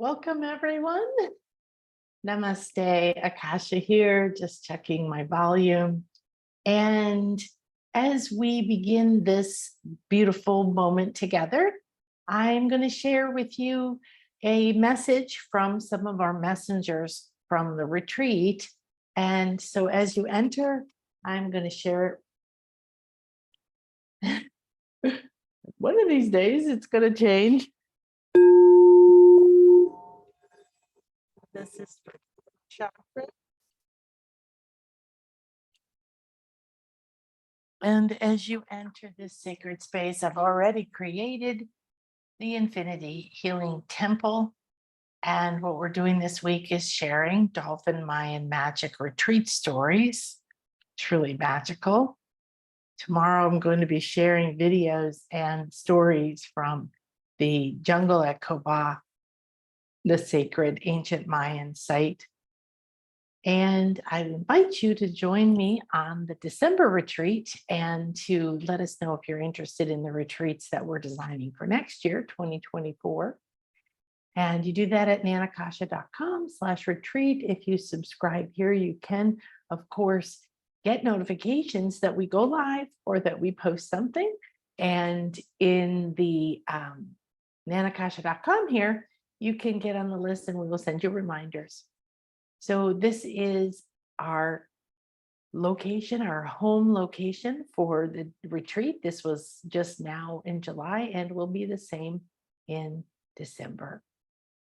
Welcome, everyone. Namaste, Akasha here, just checking my volume. And as we begin this beautiful moment together, I'm going to share with you a message from some of our messengers from the retreat. And so as you enter, I'm going to share it. One of these days, it's going to change. This is for chakra. And as you enter this sacred space, I've already created the Infinity Healing Temple. And what we're doing this week is sharing Dolphin Mayan magic retreat stories. Truly magical. Tomorrow, I'm going to be sharing videos and stories from the jungle at Koba, the sacred ancient Mayan site. And I invite you to join me on the December retreat and to let us know if you're interested in the retreats that we're designing for next year, 2024. And you do that at nanakasha.com/retreat. If you subscribe here, you can, of course, get notifications that we go live or that we post something. And in the nanakasha.com here, you can get on the list and we will send you reminders. So this is our location, our home location for the retreat. This was just now in July and will be the same in December.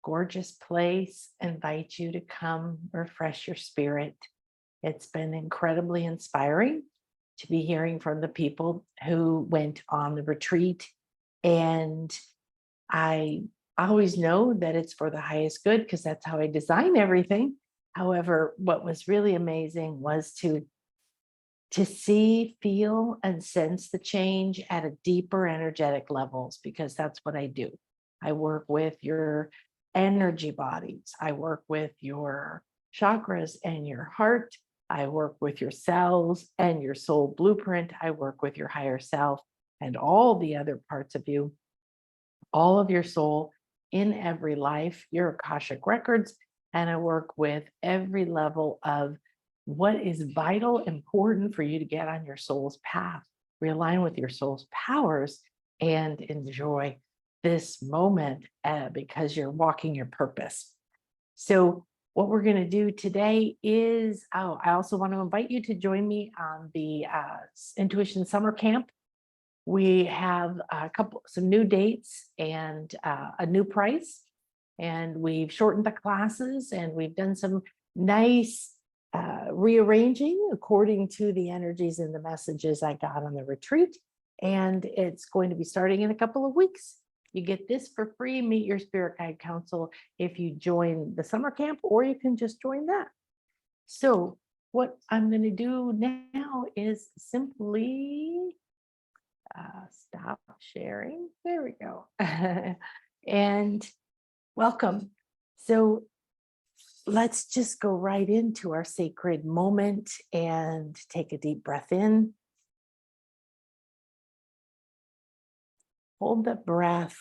Gorgeous place. Invite you to come refresh your spirit. It's been incredibly inspiring to be hearing from the people who went on the retreat. And I always know that it's for the highest good because that's how I design everything. However, what was really amazing was to see, feel, and sense the change at a deeper energetic levels, because that's what I do. I work with your energy bodies. I work with your chakras and your heart. I work with your cells and your soul blueprint. I work with your higher self and all the other parts of you, all of your soul in every life, your Akashic records. And I work with every level of what is vital, important for you to get on your soul's path, realign with your soul's powers, and enjoy this moment because you're walking your purpose. So what we're going to do today is, I also want to invite you to join me on the Intuition Summer Camp. We have some new dates and a new price. And we've shortened the classes and we've done some nice rearranging according to the energies and the messages I got on the retreat. And it's going to be starting in a couple of weeks. You get this for free, Meet Your Spirit Guide Council, if you join the summer camp, or you can just join that. So what I'm going to do now is simply stop sharing. There we go. And welcome. So let's just go right into our sacred moment and take a deep breath in. Hold the breath.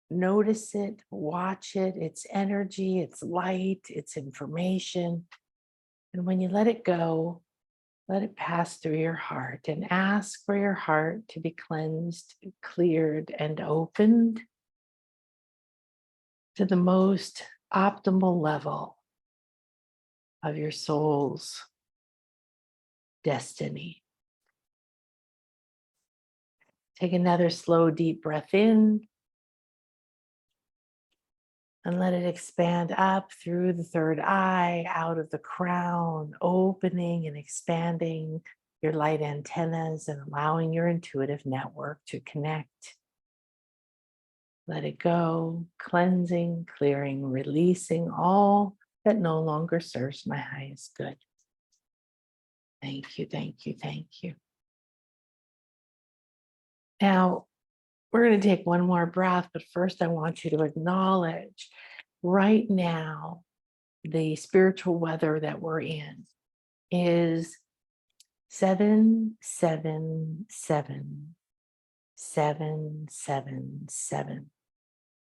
Notice it, watch it, its energy, its light, its information. And when you let it go, let it pass through your heart and ask for your heart to be cleansed, cleared, and opened to the most optimal level of your soul's destiny. Take another slow, deep breath in and let it expand up through the third eye, out of the crown, opening and expanding your light antennas and allowing your intuitive network to connect. Let it go, cleansing, clearing, releasing all that no longer serves my highest good. Thank you, thank you, thank you. Now, we're going to take one more breath, but first I want you to acknowledge right now the spiritual weather that we're in is 777 777.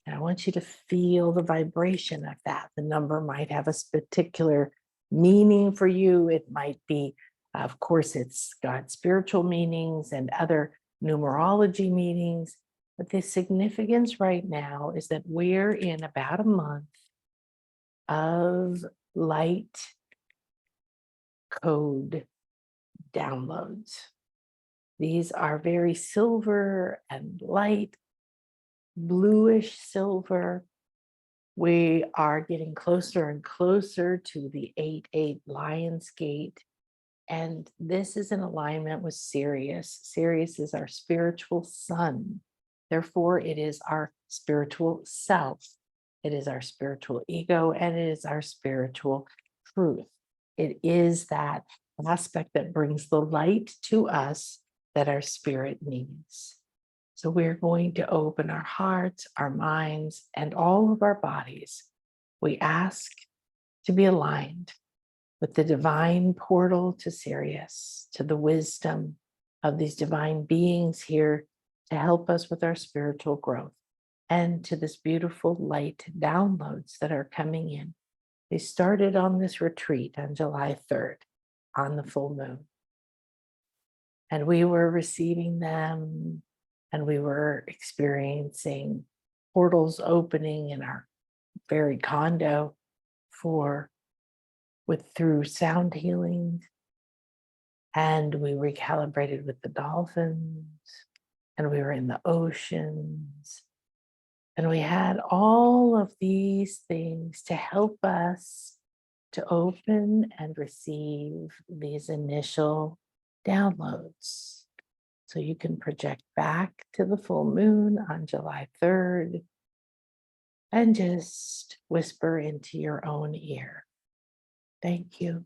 And I want you to feel the vibration of that. The number might have a particular meaning for you. It might be, of course, it's got spiritual meanings and other numerology meanings. But the significance right now is that we're in about a month of light code downloads. These are very silver and light, bluish silver. We are getting closer and closer to the 8-8 Lion's Gate. And this is in alignment with Sirius. Sirius is our spiritual sun. Therefore, it is our spiritual self. It is our spiritual ego, and it is our spiritual truth. It is that aspect that brings the light to us that our spirit needs. So we're going to open our hearts, our minds, and all of our bodies. We ask to be aligned with the divine portal to Sirius, to the wisdom of these divine beings here to help us with our spiritual growth, and to this beautiful light downloads that are coming in. They started on this retreat on July 3rd, on the full moon. And we were receiving them, and we were experiencing portals opening in our very condo through sound healing. And we recalibrated with the dolphins, and we were in the oceans. And we had all of these things to help us to open and receive these initial downloads. So you can project back to the full moon on July 3rd and just whisper into your own ear. Thank you,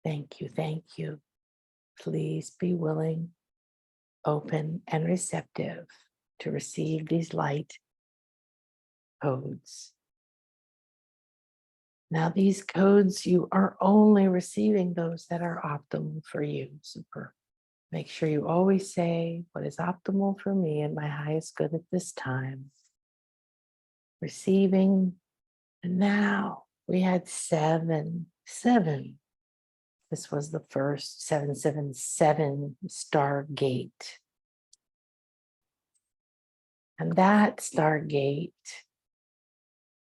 thank you, thank you. Please be willing, open, and receptive to receive these light codes. Now, these codes, you are only receiving those that are optimal for you. Super. Make sure you always say what is optimal for me and my highest good at this time. Receiving. And now we had 7. This was the first 777 Stargate. And that Stargate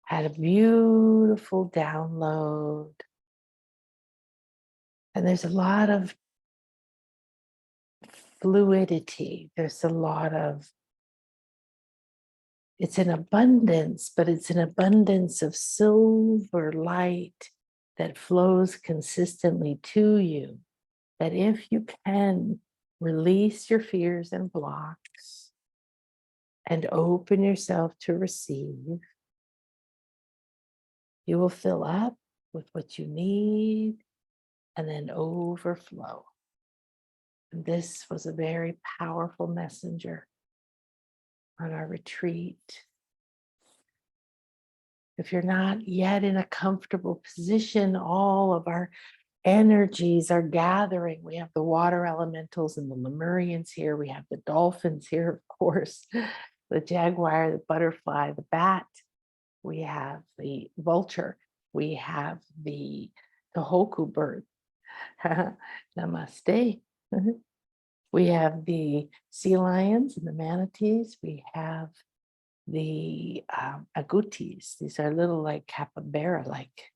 had a beautiful download. And there's a lot of fluidity. There's a lot of, it's an abundance, but it's an abundance of silver light that flows consistently to you. That if you can release your fears and blocks and open yourself to receive, you will fill up with what you need and then overflow. And this was a very powerful messenger on our retreat. If you're not yet in a comfortable position, all of our energies are gathering. We have the water elementals and the Lemurians here. We have the dolphins here, of course, the jaguar, the butterfly, the bat. We have the vulture. We have the Tohoku bird. Namaste. We have the sea lions and the manatees. We have the agoutis. These are little like capybara-like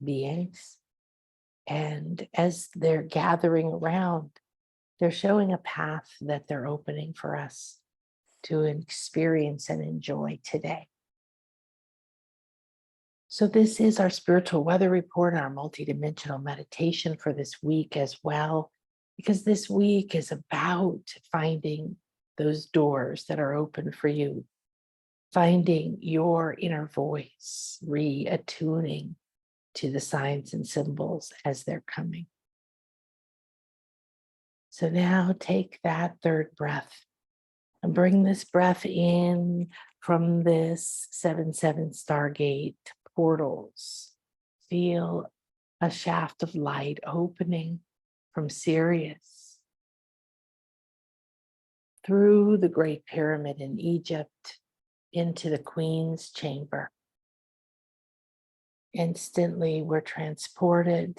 beings. And as they're gathering around, they're showing a path that they're opening for us to experience and enjoy today. So this is our spiritual weather report and our multidimensional meditation for this week as well, because this week is about finding those doors that are open for you, finding your inner voice, reattuning to the signs and symbols as they're coming. So now take that third breath and bring this breath in from this 7-7 Stargate portals. Feel a shaft of light opening from Sirius through the Great Pyramid in Egypt, into the Queen's chamber. Instantly, we're transported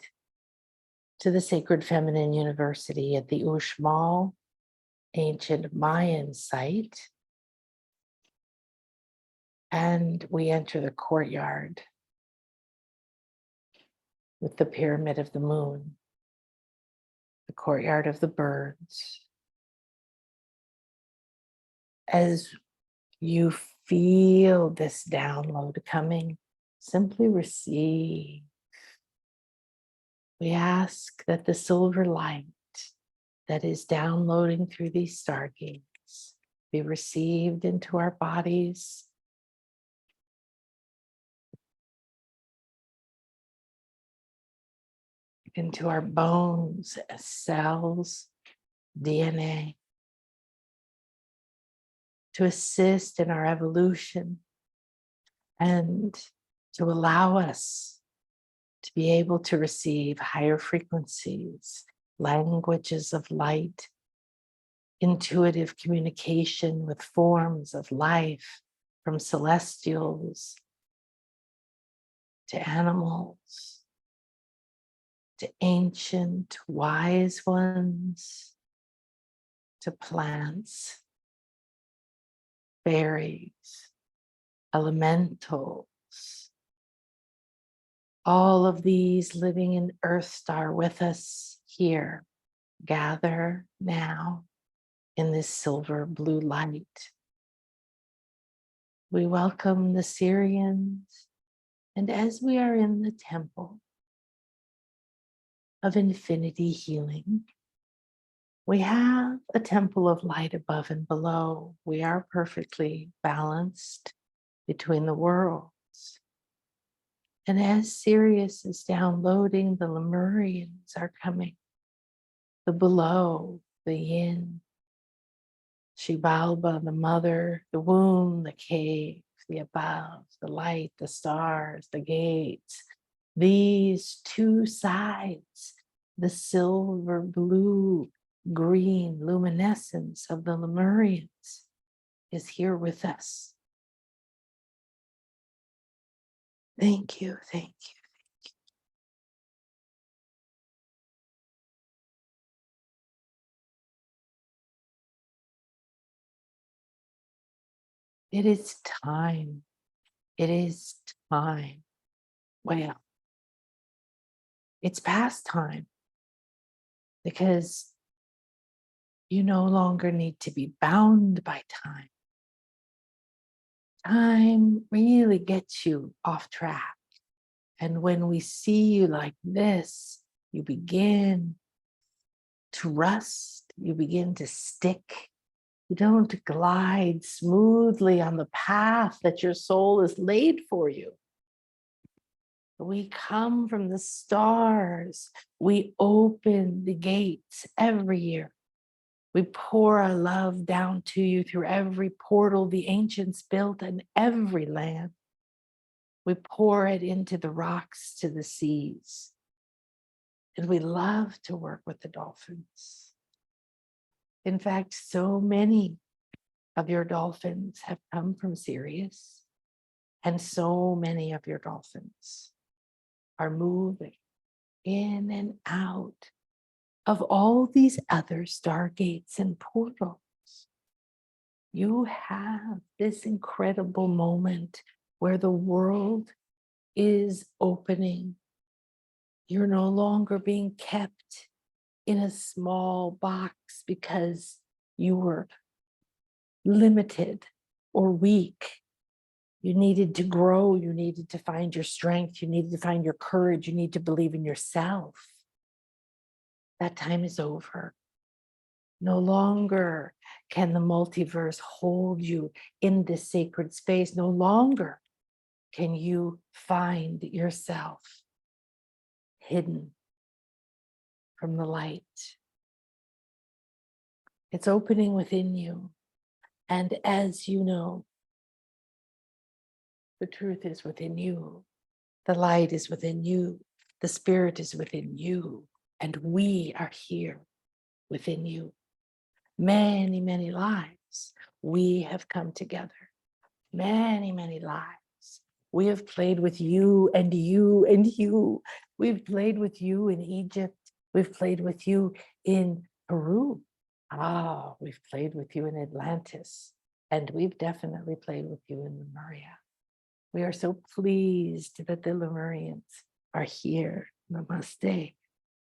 to the Sacred Feminine University at the Uxmal ancient Mayan site. And we enter the courtyard with the Pyramid of the Moon, the courtyard of the birds. As you feel this download coming, simply receive. We ask that the silver light that is downloading through these stargates be received into our bodies, into our bones, cells, DNA, to assist in our evolution and to allow us to be able to receive higher frequencies, languages of light, intuitive communication with forms of life, from celestials to animals, to ancient wise ones, to plants, fairies, elementals. All of these living in Earth Star with us here. Gather now in this silver blue light. We welcome the Sirians, and as we are in the temple of infinity healing, we have a temple of light above and below. We are perfectly balanced between the worlds. And as Sirius is downloading, the Lemurians are coming. The below, the yin, Shibalba, the mother, the womb, the cave, the above, the light, the stars, the gates. These two sides, the silver, blue, green luminescence of the Lemurians is here with us. Thank you, thank you. It is time. It is time. Well, it's past time because you no longer need to be bound by time. Time really gets you off track. And when we see you like this, you begin to rust, you begin to stick. You don't glide smoothly on the path that your soul has laid for you. We come from the stars. We open the gates every year. We pour our love down to you through every portal the ancients built in every land. We pour it into the rocks, to the seas. And we love to work with the dolphins. In fact, so many of your dolphins have come from Sirius, and so many of your dolphins are moving in and out of all these other stargates and portals. You have this incredible moment where the world is opening. You're no longer being kept in a small box because you were limited or weak. You needed to grow. You needed to find your strength. You needed to find your courage. You need to believe in yourself. That time is over. No longer can the multiverse hold you in this sacred space. No longer can you find yourself hidden from the light. It's opening within you. And as you know, the truth is within you. The light is within you. The spirit is within you. And we are here within you. Many, many lives we have come together many, many lives. We have played with you and you and you. We've played with you in Egypt. We've played with you in Peru. We've played with you in Atlantis. And we've definitely played with you in Lemuria. We are so pleased that the Lemurians are here. Namaste.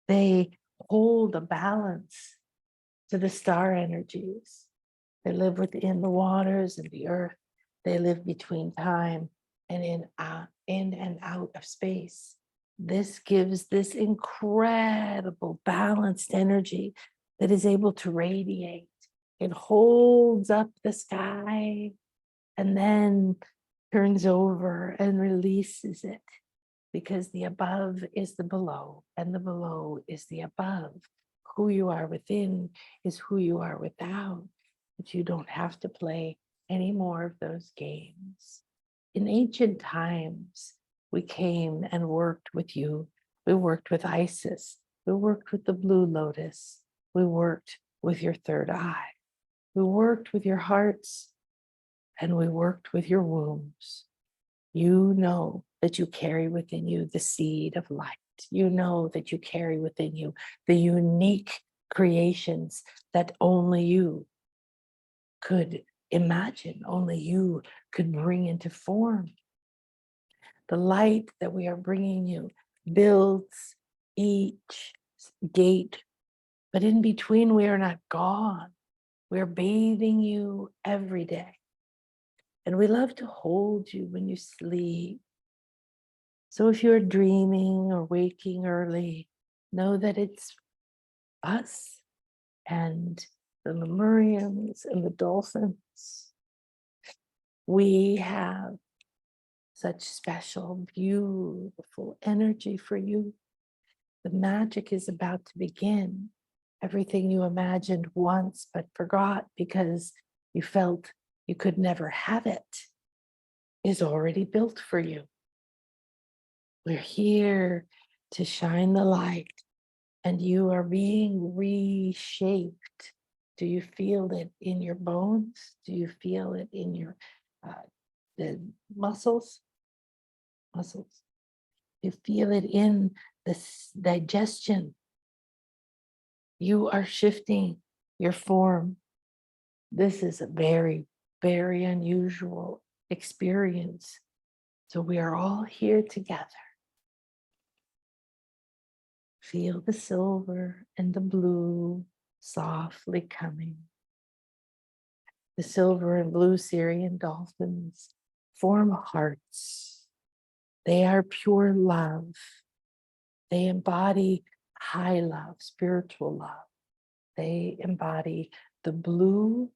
They hold a balance to the star energies. They live within the waters and the earth. They live between time and in and out of space. This gives this incredible balanced energy that is able to radiate. It holds up the sky and then turns over and releases it, because the above is the below and the below is the above. Who you are within is who you are without, but you don't have to play any more of those games. In ancient times, we came and worked with you. We worked with Isis. We worked with the blue lotus. We worked with your third eye. We worked with your hearts, and we worked with your wombs. You know that you carry within you the seed of light. You know that you carry within you the unique creations that only you could imagine, only you could bring into form. The light that we are bringing you builds each gate, but in between we are not gone. We're bathing you every day. And we love to hold you when you sleep. So if you're dreaming or waking early, know that it's us and the Lemurians and the dolphins. We have such special, beautiful energy for you. The magic is about to begin. Everything you imagined once but forgot because you felt you could never have it is already built for you. We're here to shine the light, and you are being reshaped. Do you feel it in your bones? Do you feel it in your the muscles? Muscles. You feel it in the digestion. You are shifting your form. This is a very, very unusual experience. So we are all here together. Feel the silver and the blue softly coming. The silver and blue Syrian dolphins form hearts. They are pure love. They embody high love, spiritual love. They embody the blue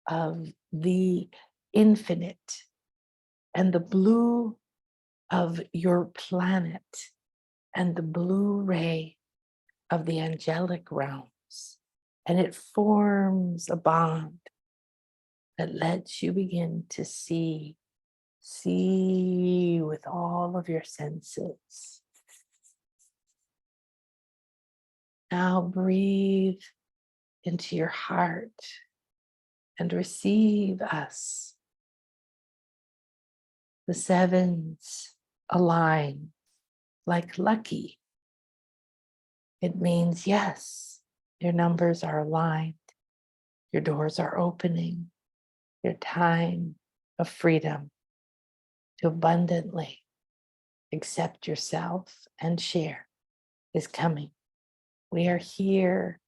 of the infinite and the blue of your planet and the blue ray of the angelic realms. And it forms a bond that lets you begin to see with all of your senses. Now breathe into your heart and receive us. The sevens align like lucky. It means yes, your numbers are aligned. Your doors are opening. Your time of freedom to abundantly accept yourself and share is coming. We are here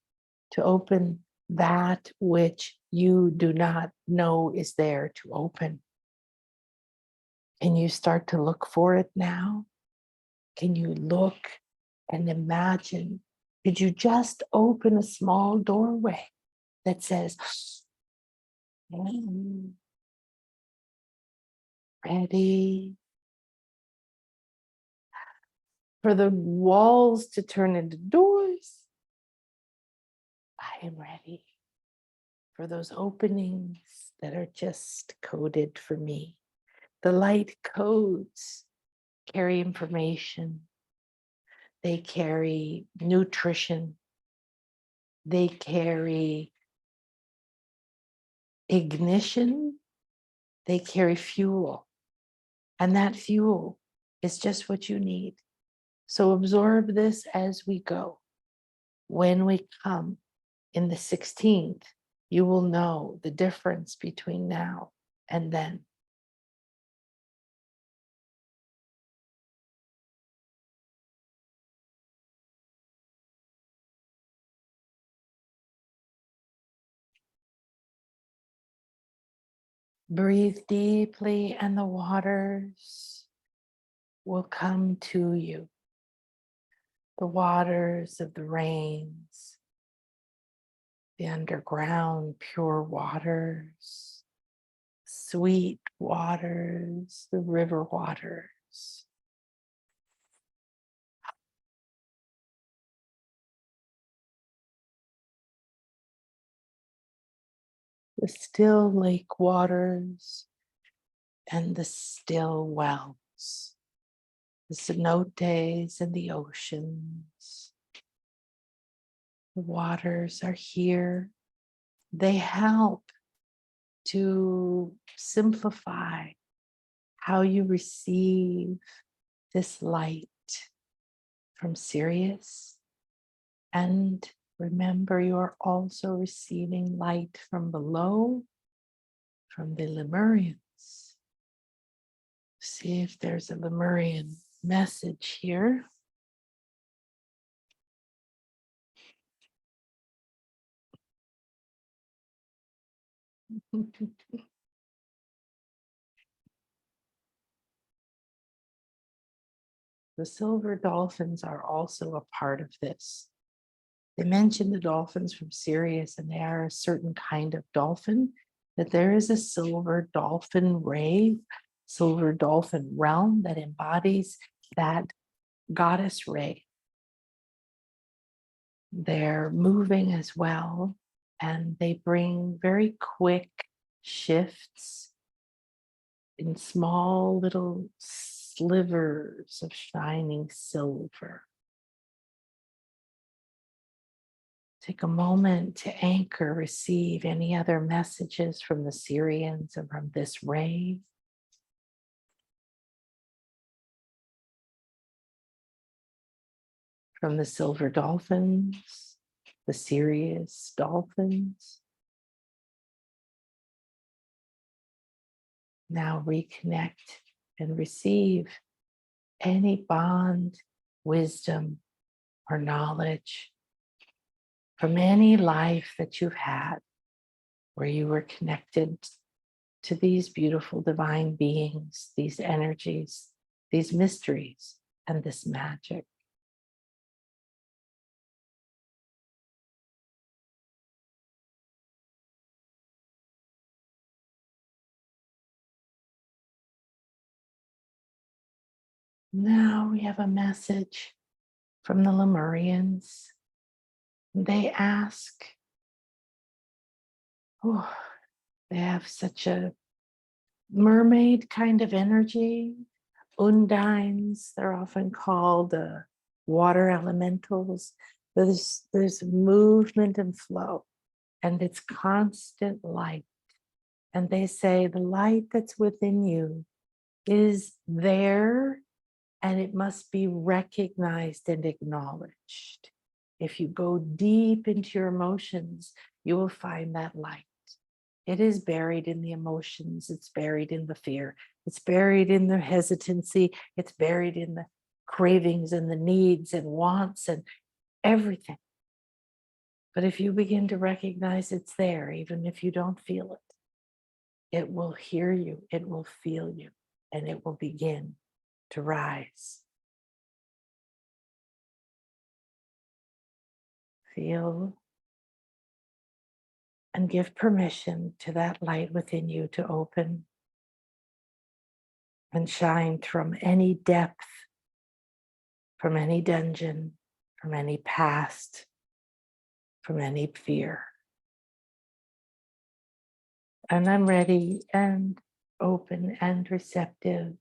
to open that which you do not know is there to open. Can you start to look for it now? Can you look and imagine? Could you just open a small doorway that says, ready for the walls to turn into doors? I am ready for those openings that are just coded for me. The light codes carry information. They carry nutrition. They carry ignition. They carry fuel, and that fuel is just what you need. So absorb this as we go. When we come in the 16th, you will know the difference between now and then. Breathe deeply, and the waters will come to you. The waters of the rains, the underground pure waters, sweet waters, the river waters. The still lake waters and the still wells, the cenotes and the oceans. The waters are here. They help to simplify how you receive this light from Sirius. And remember, you are also receiving light from below, from the Lemurians. See if there's a Lemurian message here. The silver dolphins are also a part of this. They mention the dolphins from Sirius, and they are a certain kind of dolphin, that there is a silver dolphin ray, silver dolphin realm that embodies that goddess ray. They're moving as well, and they bring very quick shifts in small little slivers of shining silver. Take a moment to anchor, receive any other messages from the Sirians and from this ray. From the silver dolphins, the Sirius dolphins. Now reconnect and receive any bond, wisdom, or knowledge from any life that you've had where you were connected to these beautiful divine beings, these energies, these mysteries, and this magic. Now we have a message from the Lemurians. They ask, oh, they have such a mermaid kind of energy. Undines, they're often called water elementals. There's movement and flow, and it's constant light. And they say the light that's within you is there, and it must be recognized and acknowledged. If you go deep into your emotions, you will find that light. It is buried in the emotions. It's buried in the fear. It's buried in the hesitancy. It's buried in the cravings and the needs and wants and everything. But if you begin to recognize it's there, even if you don't feel it, it will hear you, it will feel you, and it will begin to rise. Feel and give permission to that light within you to open and shine from any depth, from any dungeon, from any past, from any fear. And I'm ready and open and receptive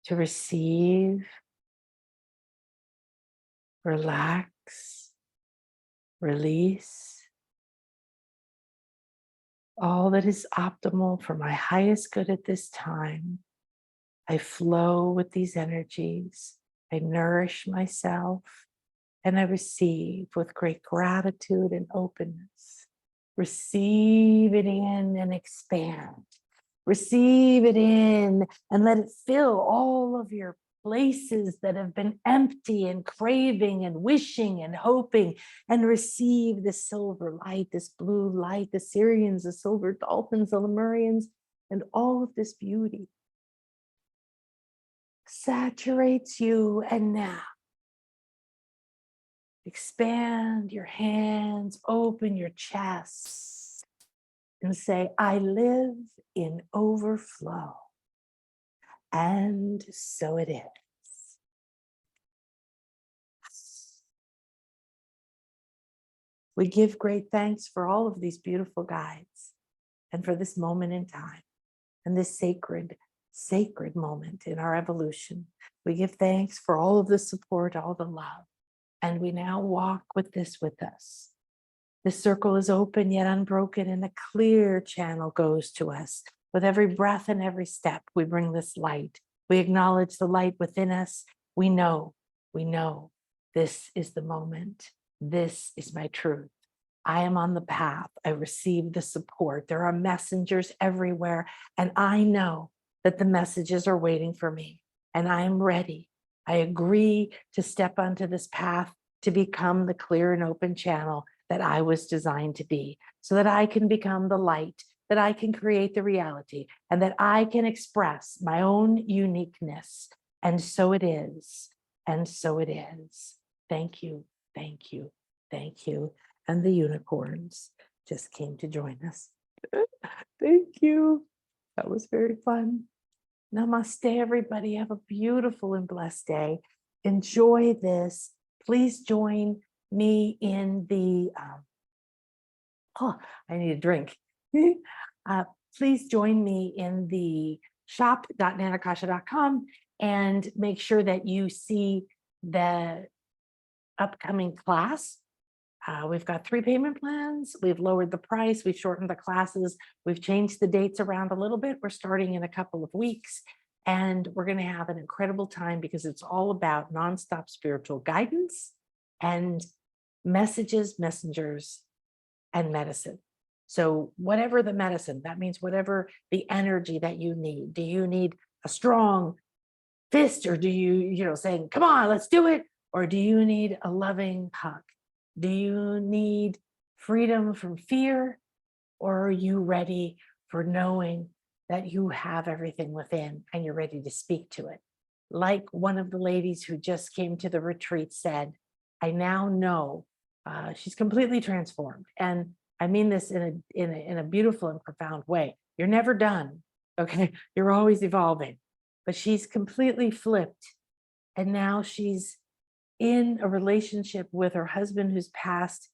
to receive, relax, release, all that is optimal for my highest good at this time. I flow with these energies. I nourish myself and I receive with great gratitude and openness. Receive it in and expand. Receive it in and let it fill all of your places that have been empty and craving and wishing and hoping, and receive the silver light, this blue light, the Sirians, the silver dolphins, the Lemurians, and all of this beauty saturates you. And now expand your hands, open your chest, and say, I live in overflow. And so it is. We give great thanks for all of these beautiful guides and for this moment in time and this sacred moment in our evolution. We give thanks for all of the support, all the love, and we now walk with this with us. The circle is open yet unbroken, and a clear channel goes to us. With every breath and every step, we bring this light. We acknowledge the light within us. We know this is the moment. This is my truth. I am on the path. I receive the support. There are messengers everywhere, and I know that the messages are waiting for me, and I am ready. I agree to step onto this path to become the clear and open channel that I was designed to be, so that I can become the light, that I can create the reality, and that I can express my own uniqueness. And so it is. And so it is. Thank you. Thank you. Thank you. And the unicorns just came to join us. Thank you. That was very fun. Namaste, everybody. Have a beautiful and blessed day. Enjoy this. Please join me in the, I need a drink. Please join me in the shop.nanakasha.com and make sure that you see the upcoming class. We've got 3 payment plans. We've lowered the price. We've shortened the classes. We've changed the dates around a little bit. We're starting in a couple of weeks, and we're going to have an incredible time because it's all about nonstop spiritual guidance and messages, messengers, and medicine. So whatever the medicine, that means whatever the energy that you need. Do you need a strong fist, or do you, saying, come on, let's do it? Or do you need a loving hug? Do you need freedom from fear? Or are you ready for knowing that you have everything within and you're ready to speak to it? Like one of the ladies who just came to the retreat said, I now know. She's completely transformed. And I mean this in a beautiful and profound way. You're never done, okay? You're always evolving. But she's completely flipped. And now she's in a relationship with her husband who's passed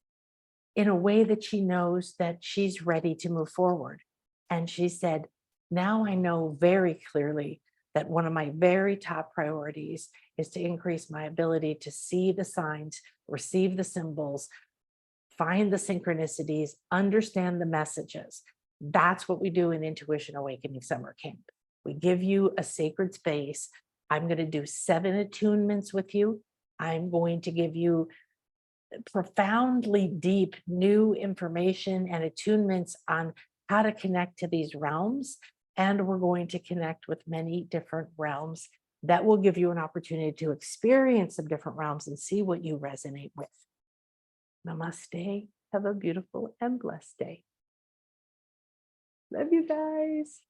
in a way that she knows that she's ready to move forward. And she said, now I know very clearly that one of my very top priorities is to increase my ability to see the signs, receive the symbols, find the synchronicities, understand the messages. That's what we do in Intuition Awakening Summer Camp. We give you a sacred space. I'm going to do 7 attunements with you. I'm going to give you profoundly deep new information and attunements on how to connect to these realms. And we're going to connect with many different realms that will give you an opportunity to experience some different realms and see what you resonate with. Namaste. Have a beautiful and blessed day. Love you guys.